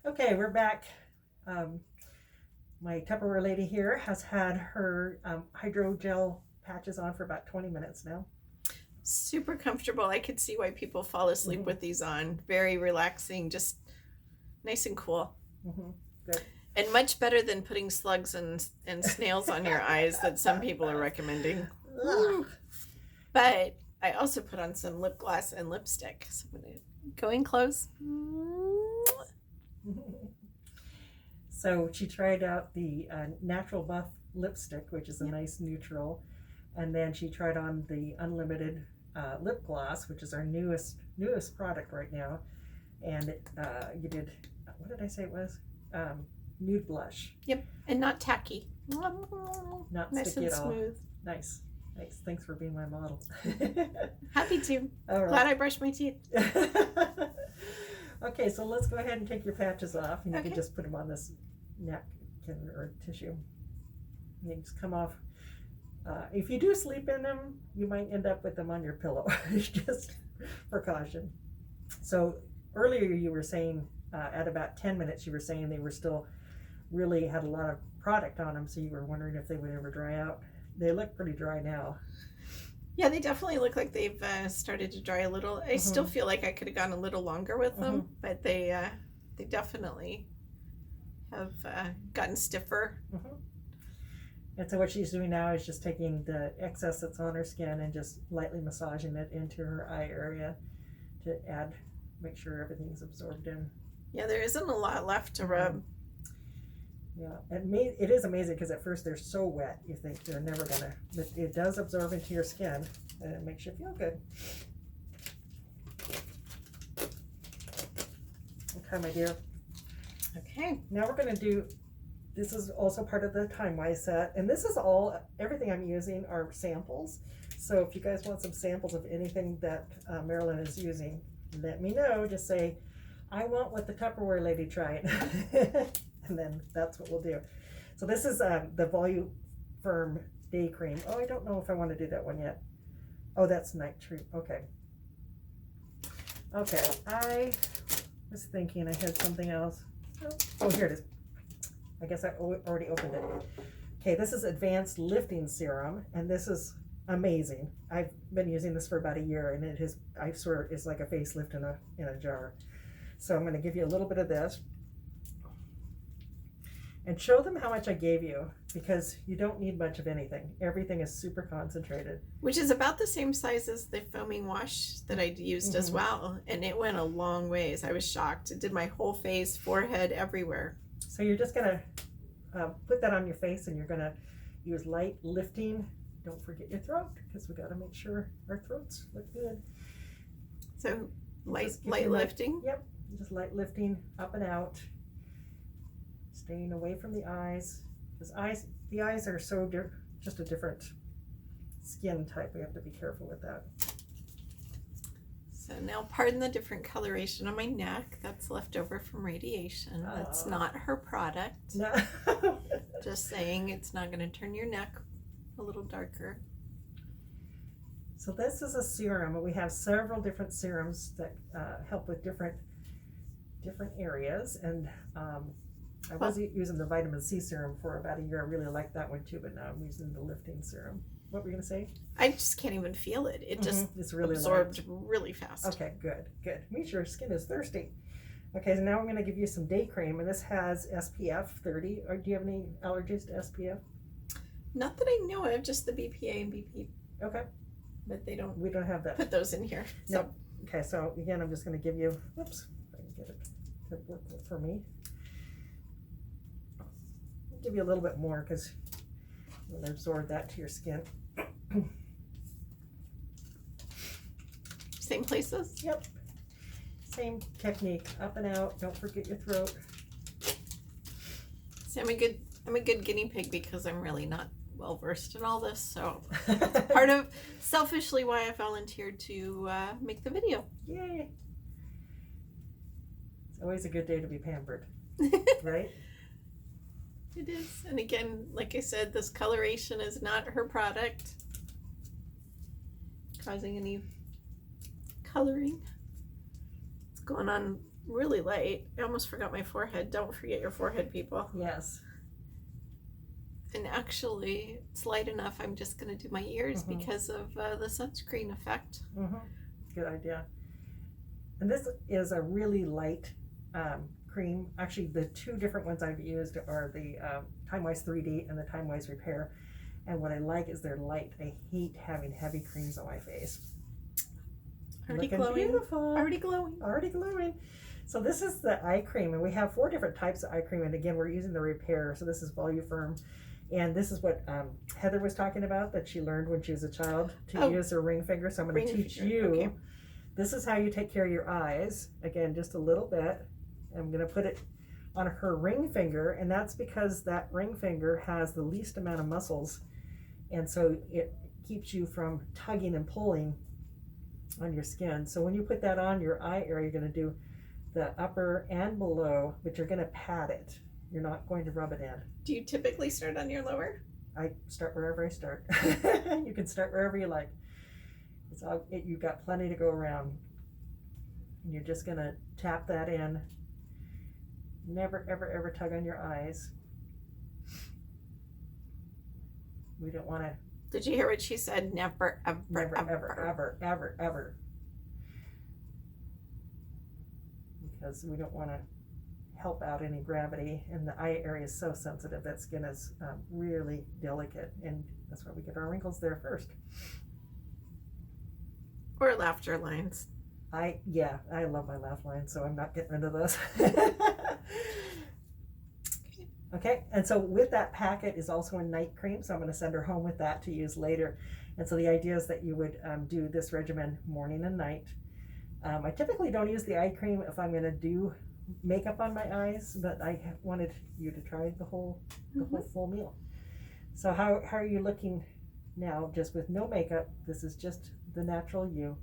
Okay, we're back. Um, my Tupperware lady here has had her hydrogel patches on for about 20 minutes now. Super comfortable. I could see why people fall asleep Mm-hmm. with these on. Very relaxing, just nice and cool. Mm-hmm. Good. And much better than putting slugs and snails on your eyes that some people are recommending. Ugh. Woo. But I also put on some lip gloss and lipstick. So I'm going to go in close. So she tried out the Natural Buff lipstick, which is a Yep. nice neutral, and then she tried on the Unlimited lip gloss, which is our newest product right now. And you did, what did I say it was? Nude blush. Yep. And not tacky. Not Nice sticky and at all. smooth. Nice. Thanks. Thanks for being my model. Happy to. All Glad right. I brushed my teeth. Okay, so let's go ahead and take your patches off, and you can Okay. just put them on this napkin or tissue. You can just come off. If you do sleep in them, you might end up with them on your pillow. Just precaution. So earlier you were saying at about 10 minutes you were saying they were still really had a lot of product on them, so you were wondering if they would ever dry out. They look pretty dry now. Yeah, they definitely look like they've started to dry a little. I still feel like I could have gone a little longer with them, but they definitely have gotten stiffer. And so what she's doing now is just taking the excess that's on her skin and just lightly massaging it into her eye area to make sure everything's absorbed in. Yeah, there isn't a lot left to rub. Yeah, it is amazing because at first they're so wet, you think they're never gonna, but it does absorb into your skin and it makes you feel good. Okay, my dear. Okay. Now we're gonna do, this is also part of the time-wise set, and this is everything I'm using are samples. So if you guys want some samples of anything that Marilyn is using, let me know. Just say, I want what the Tupperware lady tried. And then that's what we'll do. So this is the Volume Firm Day Cream. Oh, I don't know if I want to do that one yet. Oh, that's Night Treat. Okay. Okay, I was thinking I had something else. Oh, here it is. I guess I already opened it. Okay, this is Advanced Lifting Serum, and this is amazing. I've been using this for about a year, and I swear it's like a facelift in a jar. So I'm going to give you a little bit of this and show them how much I gave you, because you don't need much of anything. Everything is super concentrated. Which is about the same size as the foaming wash that I used as well, and it went a long ways. I was shocked. It did my whole face, forehead, everywhere. So you're just going to put that on your face, and you're going to use light lifting. Don't forget your throat, because we got to make sure our throats look good. So light lifting? Yep, just light lifting up and out. Staying away from the eyes, because the eyes are so just a different skin type. We have to be careful with that. So now pardon the different coloration on my neck. That's left over from radiation. That's not her product. No. Just saying, it's not going to turn your neck a little darker. So this is a serum. We have several different serums that help with different areas, and I was using the vitamin C serum for about a year. I really liked that one too, but now I'm using the lifting serum. What were you going to say? I just can't even feel it. It just it's really absorbed really fast. Okay, good. Means your skin is thirsty. Okay, so now I'm going to give you some day cream, and this has SPF 30. Or do you have any allergies to SPF? Not that I know of, just the BPA and BP. Okay. But we don't have that. Put those in here. So. No. Okay, so again, I'm just going to give you, whoops, if I can get it to work for me. I'll give you a little bit more because you'll absorb that to your skin. Same places? Yep. Same technique, up and out. Don't forget your throat. See, I'm a good guinea pig because I'm really not well versed in all this. So that's part of selfishly why I volunteered to make the video. Yay! It's always a good day to be pampered, right? It is. And again, like I said, this coloration is not her product. Causing any coloring. It's going on really light. I almost forgot my forehead. Don't forget your forehead, people. Yes. And actually, it's light enough. I'm just going to do my ears Mhm. because of the sunscreen effect. Good idea. And this is a really light cream. Actually, the two different ones I've used are the Time-Wise 3D and the Time-Wise Repair. And what I like is they're light. I hate having heavy creams on my face. Already Looking glowing. beautiful. Already glowing. Already glowing. So this is the eye cream, and we have 4 different types of eye cream. And again, we're using the Repair. So this is Volufirm. And this is what Heather was talking about, that she learned when she was a child to use her ring finger. So I'm going to teach you. Okay. This is how you take care of your eyes. Again, just a little bit. I'm going to put it on her ring finger, and that's because that ring finger has the least amount of muscles, and so it keeps you from tugging and pulling on your skin. So when you put that on your eye area, you're going to do the upper and below, but you're going to pat it. You're not going to rub it in. Do you typically start on your lower? I start wherever I start. You can start wherever you like. You've got plenty to go around. And you're just going to tap that in. Never, ever, ever tug on your eyes. We don't want to. Did you hear what she said? Never, ever, Never, ever, ever, ever, ever. Because we don't want to help out any gravity, and the eye area is so sensitive. That skin is really delicate, and that's why we get our wrinkles there first. Or laughter lines. I love my laugh lines, so I'm not getting rid of those. Okay, and so with that packet is also a night cream, so I'm going to send her home with that to use later. And so the idea is that you would do this regimen morning and night. I typically don't use the eye cream if I'm going to do makeup on my eyes, but I wanted you to try the whole full meal. So how are you looking now, just with no makeup? This is just the natural you.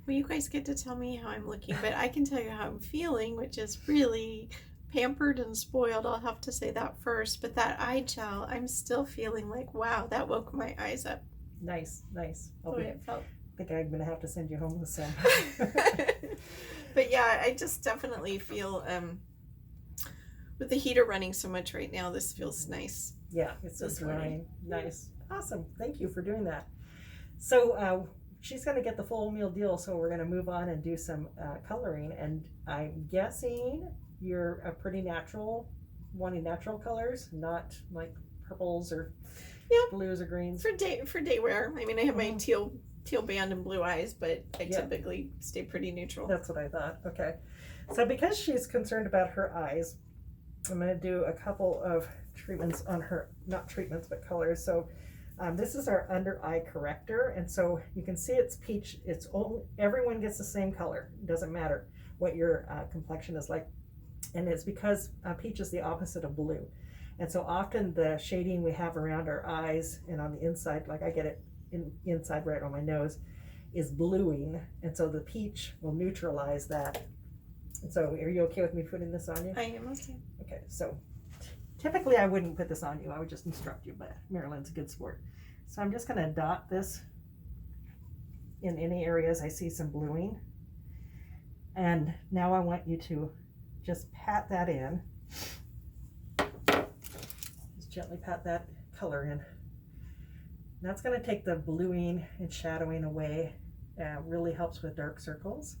Well, you guys get to tell me how I'm looking, but I can tell you how I'm feeling, which is really pampered and spoiled. I'll have to say that first. But that eye gel, I'm still feeling like, wow, that woke my eyes up. Nice. The way it felt. I think I'm going to have to send you home with some. But yeah, I just definitely feel, with the heater running so much right now, this feels nice. Yeah, it's so drying. Nice. Awesome. Thank you for doing that. So she's going to get the full meal deal, so we're going to move on and do some coloring. And I'm guessing you're a pretty wanting natural colors, not like purples or blues or greens. For day wear. I mean, I have my teal band and blue eyes, but I typically stay pretty neutral. That's what I thought. Okay. So because she's concerned about her eyes, I'm going to do a couple of treatments on her, not treatments, but colors. So this is our under eye corrector. And so you can see it's peach. Everyone gets the same color. It doesn't matter what your complexion is like. And it's because peach is the opposite of blue. And so often the shading we have around our eyes and on the inside, like I get it inside right on my nose, is bluing. And so the peach will neutralize that. And so are you okay with me putting this on you? I am okay. Okay, so typically I wouldn't put this on you. I would just instruct you, but Marilyn's a good sport. So I'm just going to dot this in any areas I see some bluing. And now I want you to just pat that in. Just gently pat that color in. That's going to take the bluing and shadowing away. Really helps with dark circles.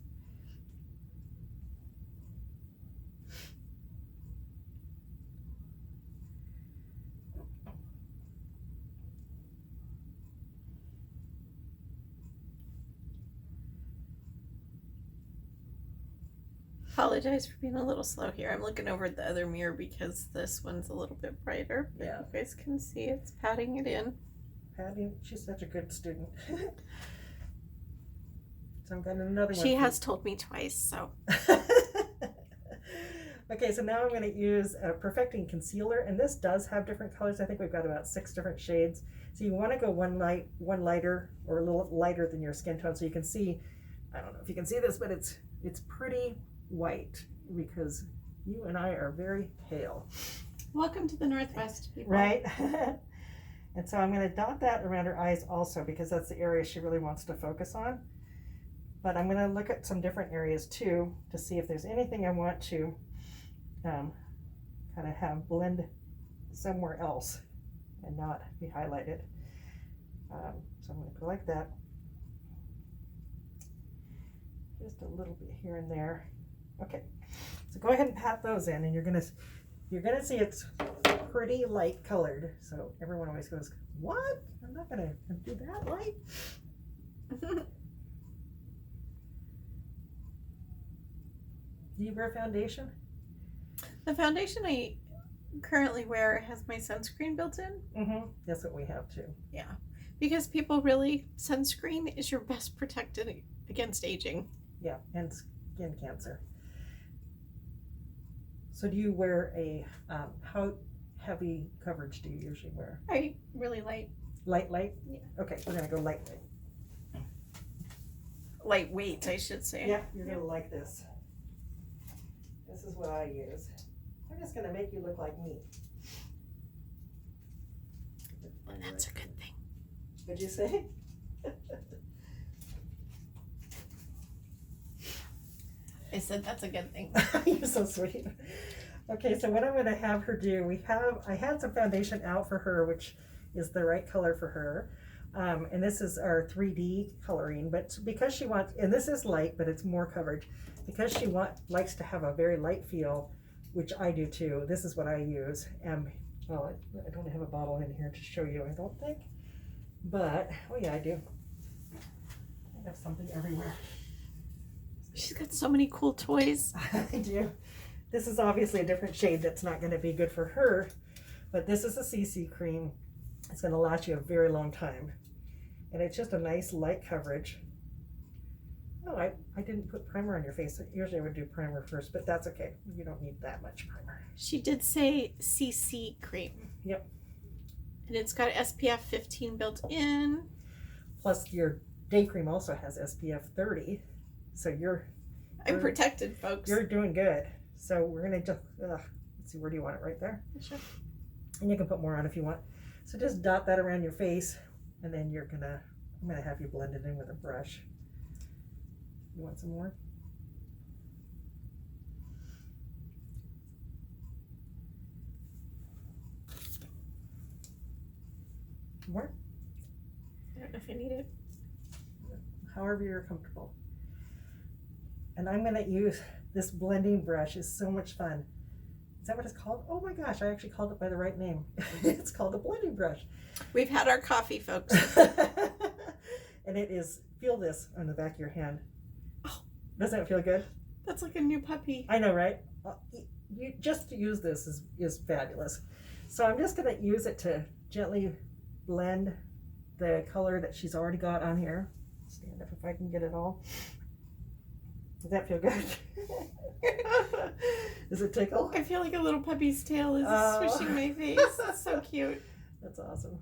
Apologize for being a little slow here. I'm looking over at the other mirror because this one's a little bit brighter. But Yeah. you guys can see it's patting it in. Patty, she's such a good student. So I'm getting another one. She has told me twice, so. Okay, so now I'm going to use a Perfecting Concealer, and this does have different colors. I think we've got about 6 different shades. So you want to go one lighter or a little lighter than your skin tone, so you can see. I don't know if you can see this, but it's pretty white because you and I are very pale. Welcome to the Northwest, people. Right? And so I'm going to dot that around her eyes also because that's the area she really wants to focus on. But I'm going to look at some different areas too to see if there's anything I want to kind of have blend somewhere else and not be highlighted. So I'm going to go like that. Just a little bit here and there. Okay, so go ahead and pat those in, and you're gonna see it's pretty light colored. So everyone always goes, "What? I'm not gonna do that light." Do you wear foundation? The foundation I currently wear has my sunscreen built in. Mm-hmm. That's what we have too. Yeah, because people really, sunscreen is your best protected against aging. Yeah, and skin cancer. So do you wear a, how heavy coverage do you usually wear? I really light. Light? Yeah. Okay, we're gonna go light. Lightweight, I should say. Yeah, you're gonna like this. This is what I use. I'm just gonna make you look like me. And that's a good thing. What'd you say? I said that's a good thing. You're so sweet. Okay, so what I'm going to have her do, I had some foundation out for her, which is the right color for her. And this is our 3D coloring, but because she wants, and this is light, but it's more coverage, because she likes to have a very light feel, which I do too. This is what I use. Well, I don't have a bottle in here to show you, I don't think, but, oh yeah, I do. I have something everywhere. She's got so many cool toys. I do. This is obviously a different shade that's not going to be good for her, but this is a CC cream. It's going to last you a very long time. And it's just a nice light coverage. Oh, I didn't put primer on your face. Usually I would do primer first, but that's okay. You don't need that much primer. She did say CC cream. Yep. And it's got SPF 15 built in. Plus your day cream also has SPF 30. So I'm protected, folks. You're doing good. So we're going to just, let's see, where do you want it? Right there? Sure. And you can put more on if you want. So just dot that around your face, and then I'm going to have you blend it in with a brush. You want some more? More? I don't know if I need it. However you're comfortable. And I'm going to use this blending brush. It's so much fun. Is that what it's called? Oh my gosh, I actually called it by the right name. It's called a blending brush. We've had our coffee, folks. And it is, feel this on the back of your hand. Oh, doesn't it feel good? That's like a new puppy. I know, right? You just to use this is fabulous. So I'm just going to use it to gently blend the color that she's already got on here. Stand up if I can get it all. Does that feel good? Does it tickle? I feel like a little puppy's tail is swishing my face. It's so cute. That's awesome.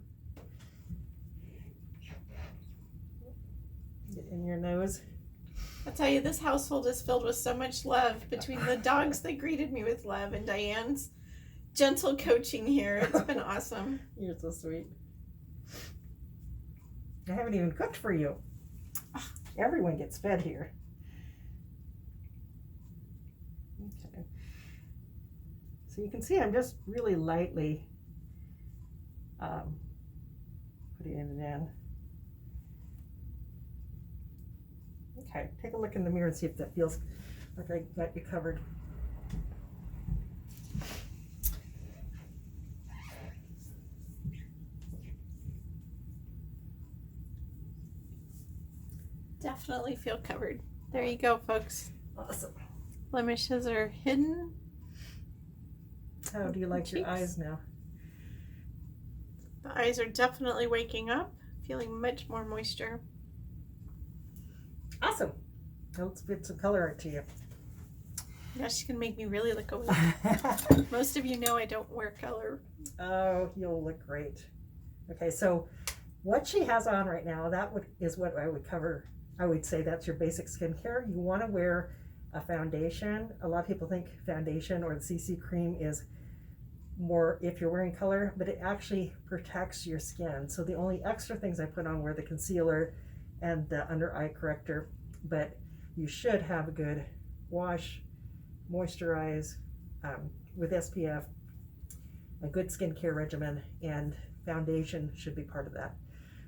Get in your nose. I'll tell you, this household is filled with so much love between the dogs that greeted me with love and Diane's gentle coaching here. It's been awesome. You're so sweet. I haven't even cooked for you. Everyone gets fed here. Okay. So you can see I'm just really lightly putting it in. Okay, take a look in the mirror and see if that feels like I got you covered. Definitely feel covered. There you go, folks. Awesome. Blemishes are hidden. How do you like your Cheeks. eyes now? The eyes are definitely waking up, feeling much more moisture. Awesome. Let's get some color art to you. Now she can make me really look away. Most of you know I don't wear color. Oh, you'll look great. Okay, so what she has on right now, is what I would cover. I would say that's your basic skincare. You want to wear a foundation. A lot of people think foundation or the CC cream is more if you're wearing color, but it actually protects your skin. So the only extra things I put on were the concealer and the under eye corrector. but you should have a good wash, moisturize with SPF, a good skincare regimen, and foundation should be part of that.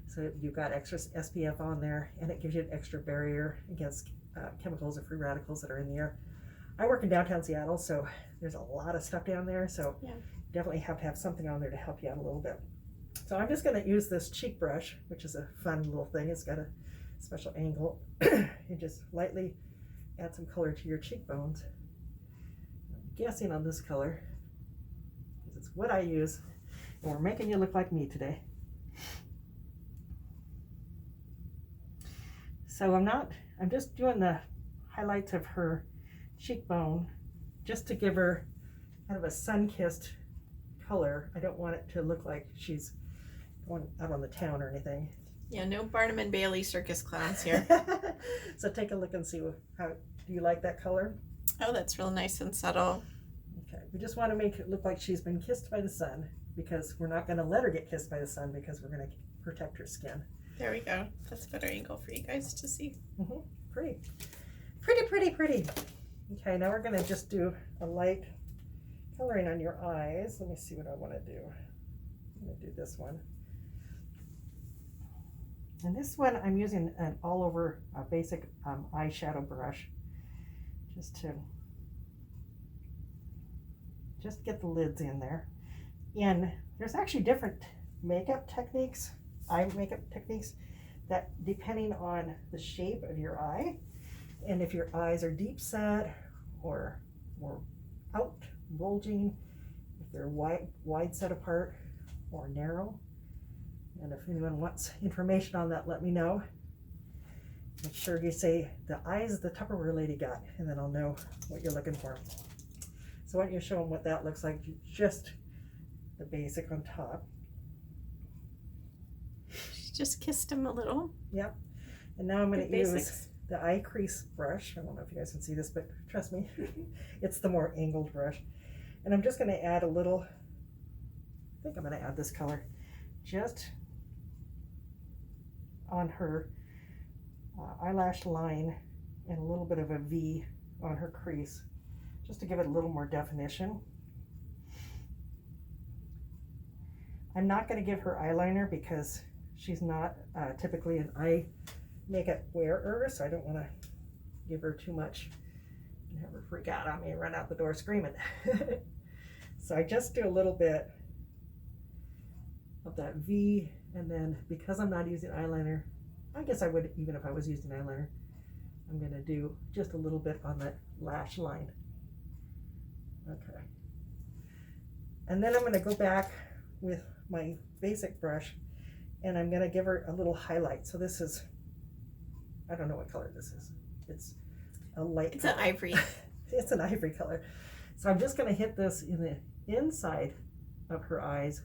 So you've got extra SPF on there, and it gives you an extra barrier against chemicals or free radicals that are in the air. I work in downtown Seattle, so there's a lot of stuff down there, so Yeah. definitely have to have something on there to help you out a little bit. So I'm just going to use this cheek brush, which is a fun little thing. It's got a special angle. You just lightly add some color to your cheekbones. I'm guessing on this color, because it's what I use, and we're making you look like me today. So I'm just doing the highlights of her cheekbone just to give her kind of a sun-kissed color. I don't want it to look like she's going out on the town or anything. Yeah, no Barnum and Bailey circus clowns here. So take a look and see how, do you like that color? Oh, that's real nice and subtle. Okay, we just want to make it look like she's been kissed by the sun, because we're not going to let her get kissed by the sun, because we're going to protect her skin. There we go. That's a better angle for you guys to see. Pretty. Pretty, pretty, pretty. Okay, now we're going to just do a light coloring on your eyes. Let me see what I want to do. I'm going to do this one. And this one I'm using an all over basic eyeshadow brush just to get the lids in there. And there's actually different makeup techniques, eye makeup techniques, that depending on the shape of your eye, and if your eyes are deep set or out bulging, if they're wide set apart or narrow. And if anyone wants information on that, let me know. Make sure you say the eyes the Tupperware lady got, and then I'll know what you're looking for. So why don't you show them what that looks like, just the basic on top. She just kissed him a little. Yep. And now I'm going to use Basics. the eye crease brush. I don't know if you guys can see this, but trust me, it's the more angled brush. And I'm just going to add a little, I think I'm going to add this color, just on her eyelash line and a little bit of a V on her crease, just to give it a little more definition. I'm not going to give her eyeliner because she's not typically an eye makeup wearer, so I don't want to give her too much and have her freak out on me and run out the door screaming. So I just do a little bit of that V, and then because I'm not using eyeliner, I guess I would even if I was using eyeliner, I'm going to do just a little bit on that lash line. Okay. And then I'm going to go back with my basic brush, and I'm going to give her a little highlight. So this is, I don't know what color this is. It's a light It's color. an ivory. It's an ivory color. So I'm just going to hit this in the inside of her eyes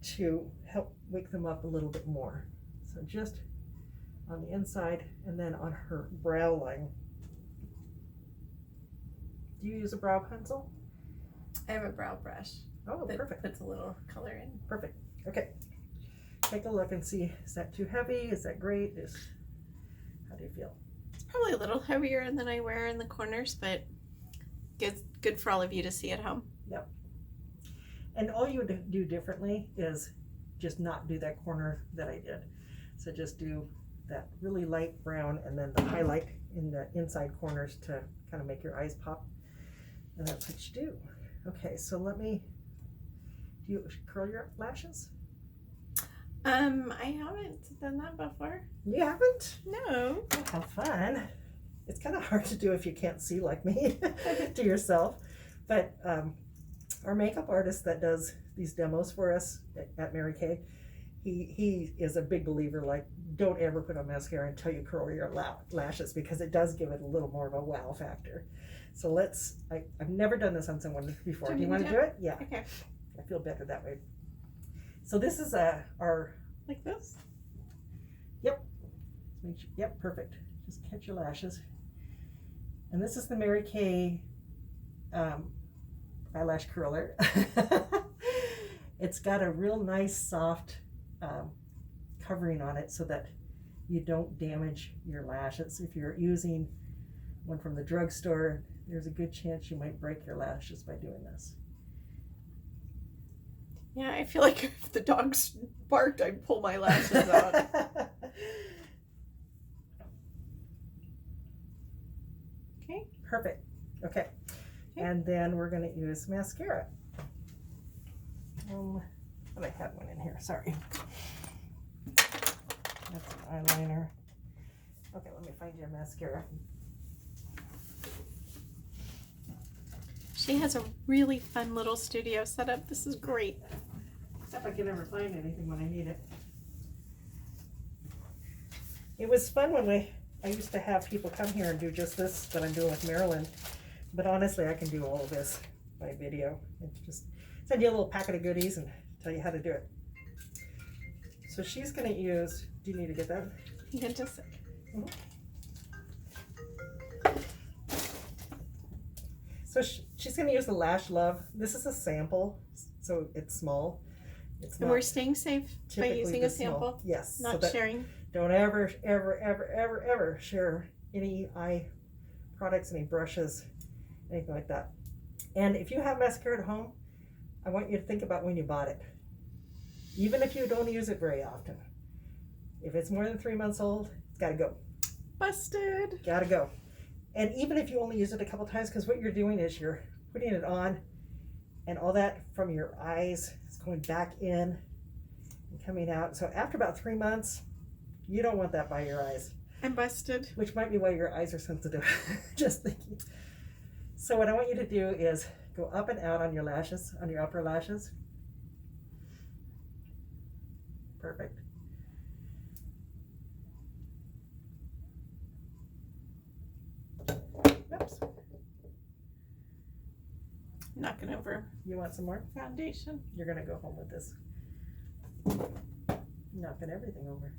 to help wake them up a little bit more. So just on the inside, and then on her brow line. Do you use a brow pencil? I have a brow brush Oh, that perfect. puts a little color in. Perfect. Okay. Take a look and see, is that too heavy? Is that great? How do you feel? It's probably a little heavier than I wear in the corners, but good for all of you to see at home. Yep. And all you would do differently is just not do that corner that I did. So just do that really light brown and then the highlight in the inside corners to kind of make your eyes pop. And that's what you do. Okay, so do you curl your lashes? I haven't done that before. You haven't? No. Oh, how fun. It's kind of hard to do if you can't see like me to yourself. But our makeup artist that does these demos for us at Mary Kay, he is a big believer, like, don't ever put on mascara until you curl your lashes, because it does give it a little more of a wow factor. So I've never done this on someone before. Do you want to do it? Yeah. Okay. I feel better that way. So this is our, Like this? yep, perfect. Just catch your lashes. And this is the Mary Kay eyelash curler. It's got a real nice soft covering on it so that you don't damage your lashes. If you're using one from the drugstore, there's a good chance you might break your lashes by doing this. Yeah, I feel like if the dogs barked, I'd pull my lashes out. Okay. Perfect. Okay. And then we're going to use mascara. But I had one in here, sorry. That's an eyeliner. Okay, let me find your mascara. She has a really fun little studio setup. This is great. Except I can never find anything when I need it. It was fun when I used to have people come here and do just this that I'm doing with Marilyn. But honestly, I can do all of this by video. It's just send you a little packet of goodies and tell you how to do it. So she's going to use, do you need to get that? Yeah, just a sec. Mm-hmm. So she's going to use the Lash Love. This is a sample, so it's small. It's And we're staying safe by using a sample. Small. Yes. Not so sharing. Don't ever, ever, ever, ever, ever share any eye products, any brushes, anything like that. And if you have mascara at home, I want you to think about when you bought it. Even if you don't use it very often. If it's more than 3 months old, it's got to go. Busted. Got to go. And even if you only use it a couple times, because what you're doing is you're putting it on and all that from your eyes is going back in and coming out. So after about 3 months, you don't want that by your eyes. I'm busted. Which might be why your eyes are sensitive. Just thinking. So what I want you to do is go up and out on your lashes, on your upper lashes. Perfect. Oops. Knocking over You want some more? foundation. You're going to go home with this. Knocking everything over.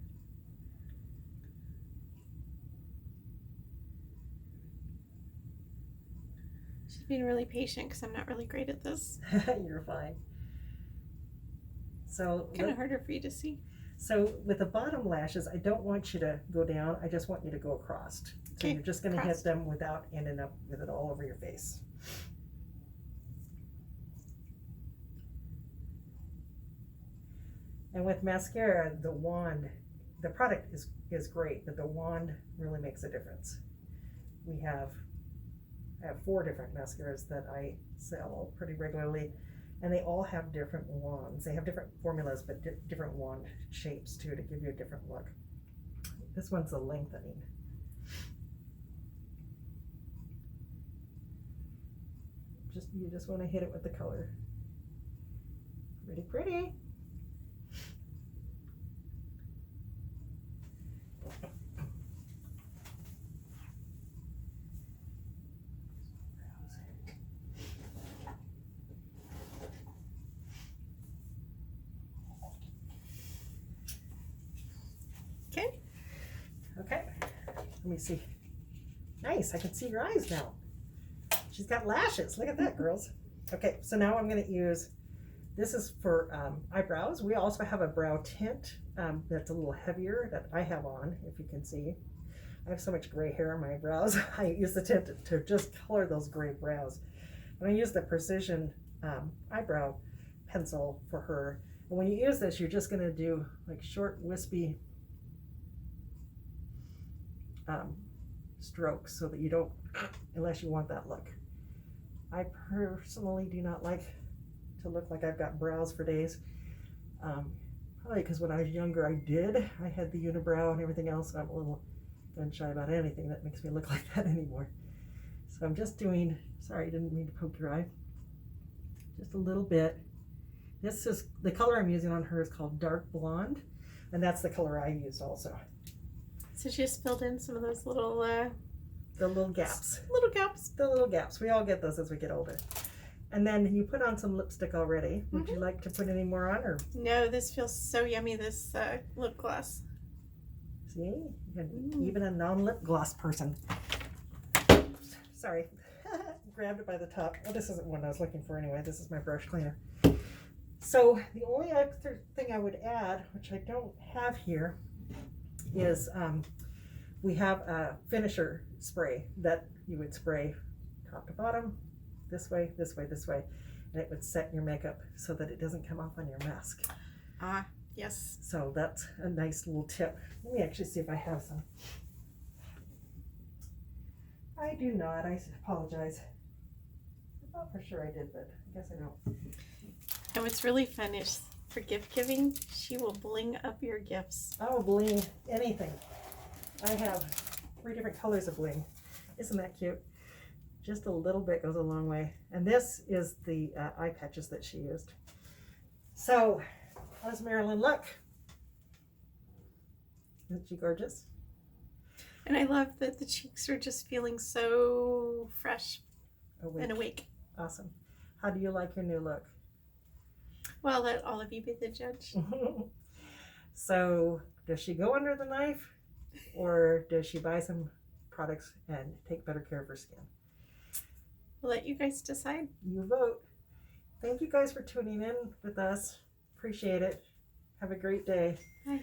She's being really patient because I'm not really great at this. You're fine. So Kind of harder for you to see. So with the bottom lashes, I don't want you to go down. I just want you to go across. So Okay, you're just going to across. hit them without ending up with it all over your face. And with mascara, the wand, the product is great, but the wand really makes a difference. I have 4 different mascaras that I sell pretty regularly, and they all have different wands. They have different formulas, but different wand shapes too, to give you a different look. This one's a lengthening. You just want to hit it with the color. Pretty pretty. Okay. Okay, let me see. Nice, I can see your eyes now. She's got lashes. Look at that, girls. Okay, so now I'm going to use, this is for eyebrows. We also have a brow tint that's a little heavier that I have on, if you can see. I have so much gray hair on my brows. I use the tint to just color those gray brows. And I use the Precision eyebrow pencil for her. And when you use this, you're just going to do like short, wispy strokes so that you don't, unless you want that look. I personally do not like to look like I've got brows for days. Probably because when I was younger I did. I had the unibrow and everything else, and I'm a little gun shy about anything that makes me look like that anymore. So I'm just doing, sorry, I didn't mean to poke your eye. Just a little bit. This is, the color I'm using on her is called Dark Blonde, and that's the color I used also. So she just filled in some of those little The little gaps. Little gaps. The little gaps. We all get those as we get older. And then you put on some lipstick already. Would you like to put any more on, or? No, this feels so yummy, this lip gloss. See? Even a non-lip gloss person. Sorry. Grabbed it by the top. Oh, this isn't one I was looking for anyway. This is my brush cleaner. So the only other thing I would add, which I don't have here, is we have a finisher spray that you would spray top to bottom, this way, this way, this way, and it would set your makeup so that it doesn't come off on your mask. Ah, yes. So that's a nice little tip. Let me actually see if I have some. I do not. I apologize. I thought for sure I did, but I guess I don't. And what's really fun is for gift giving, she will bling up your gifts. Oh, bling, anything. I have 3 different colors of bling. Isn't that cute? Just a little bit goes a long way. And this is the eye patches that she used. So, how's Marilyn look? Isn't she gorgeous? And I love that the cheeks are just feeling so fresh Awake. and awake. Awesome. How do you like your new look? Well, let all of you be the judge. So, does she go under the knife, or does she buy some products and take better care of her skin? We'll let you guys decide. You vote. Thank you guys for tuning in with us. Appreciate it. Have a great day. Bye.